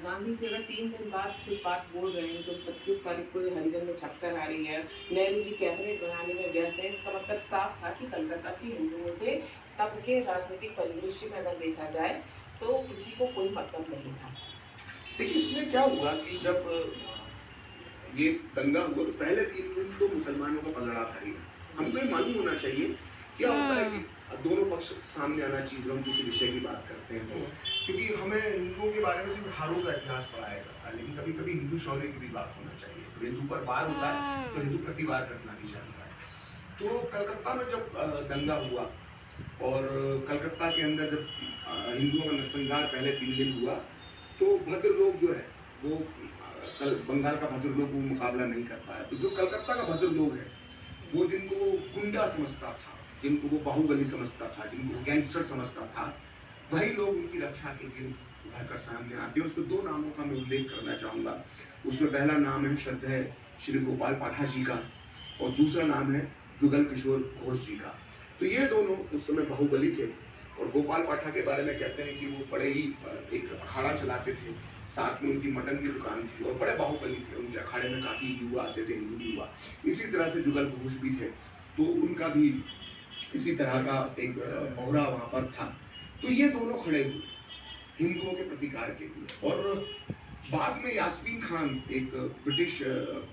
गांधी जी अगर 3 दिन बाद कुछ बात बोल रहे हैं, जो 25 तारीख को ये हरिजन में छपकर आ रही है, नेहरू जी कैबिनेट बनाने में व्यस्त हैं, इसका मतलब साफ था कि कलकत्ता के हिंदुओं से तब के राजनीतिक परिदृश्य में अगर देखा जाए, तो किसी को कोई मतलब नहीं था। देखिए इसमें क्या हुआ कि जब ये दंगा हुआ तो पहले 3 दिन तो मुसलमानों का पलड़ा भारी रहा। हमको ये मालूम होना चाहिए, क्या होता है कि दोनों पक्ष सामने आना चाहिए जब हम किसी विषय की बात करते हैं तो, क्योंकि हमें हिंदुओं के बारे में सिर्फ हारों का इतिहास पढ़ाया जाता है, लेकिन कभी-कभी हिंदू शौर्य की भी बात होना चाहिए। तो हिंदू पर वार होता है तो हिंदू प्रतिवार करना भी जानता है। तो कलकत्ता में जब दंगा हुआ और कलकत्ता के अंदर जब हिंदुओं का नरसंहार पहले 3 दिन हुआ, तो भद्रलोक जो है वो बंगाल का भद्रलोक वो मुकाबला नहीं कर पाया। तो जो कलकत्ता का भद्रलोक है, वो जिनको गुंडा समझता था, जिनको वो बाहुबली समझता था, जिनको वो गैंगस्टर समझता था, वही लोग उनकी रक्षा के लिए उभर कर सामने आते हैं। उसमें 2 नामों का मैं उल्लेख करना चाहूँगा। उसमें पहला नाम है श्रद्धेय श्री गोपाल पाठा जी का और दूसरा नाम है जुगल किशोर घोष जी का। तो ये दोनों उस समय बाहुबली थे और गोपाल पाठा के बारे में कहते हैं कि वो बड़े ही एक अखाड़ा चलाते थे, साथ में उनकी मटन की दुकान थी और बड़े बाहुबली थे। उनके अखाड़े में काफ़ी युवा आते थे, हिंदू युवा। इसी तरह से जुगल घोष भी थे, तो उनका भी इसी तरह का एक ओहरा वहाँ पर था। तो ये दोनों खड़े हुए हिंदुओं के प्रतिकार के लिए। और बाद में यास्मीन खान एक ब्रिटिश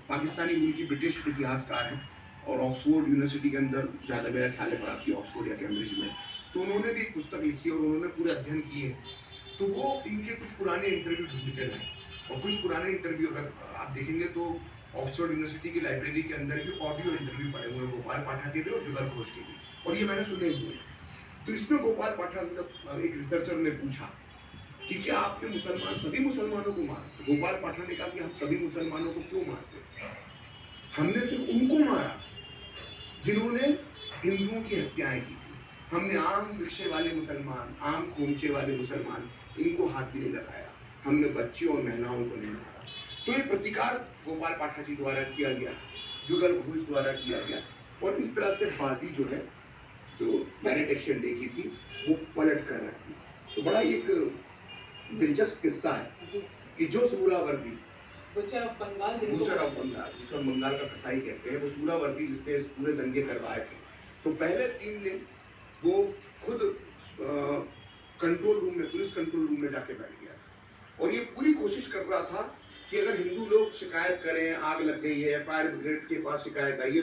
पाकिस्तानी मूल की ब्रिटिश इतिहासकार हैं और ऑक्सफोर्ड यूनिवर्सिटी के अंदर ज़्यादा मेरा ख्याल है पढ़ा की, ऑक्सफोर्ड या कैम्ब्रिज में। तो उन्होंने भी एक पुस्तक लिखी और उन्होंने पूरे अध्ययन किए। तो वो इनके कुछ पुराने इंटरव्यू ढूंढ के लाए और कुछ पुराने इंटरव्यू अगर आप देखेंगे तो ऑक्सफोर्ड यूनिवर्सिटी की लाइब्रेरी के अंदर भी ऑडियो इंटरव्यू पड़े हुए हैं गोपाल पाठा के भी और जुगल घोष के भी, और ये मैंने सुने हुए। तो इसमें गोपाल पाठा से जब एक रिसर्चर ने पूछा कि क्या आपने मुसलमान सभी मुसलमानों को मारा, तो गोपाल पाठा ने कहा कि हम सभी मुसलमानों को क्यों मारते, हमने सिर्फ उनको मारा जिन्होंने हिंदुओं की हत्याएं की थी। हमने आम रिक्शे वाले मुसलमान, आम खोमचे वाले मुसलमान, इनको हाथ भी नहीं लगाया। हमने बच्चियों और महिलाओं को नहीं मारा। तो ये प्रतिकार गोपाल पाठा जी द्वारा किया गया, जुगल घोष द्वारा किया गया और इस तरह से बाजी जो है, जो मैरिट एक्शन डे की थी, वो पलट कर रखी। तो बड़ा एक दिलचस्प किस्सा है कि जो सूरावर्दी बुचर ऑफ बंगाल, जिसको बंगाल का कसाई कहते हैं, वो सूरावर्दी जिसने पूरे दंगे करवाए थे, तो पहले 3 दिन वो खुद कंट्रोल रूम में, पुलिस कंट्रोल रूम में जाके बैठ गया था और ये पूरी कोशिश कर रहा था कि अगर हिंदू लोग शिकायत करें, आग लग गई है, फायर ब्रिगेड के पास शिकायत आई है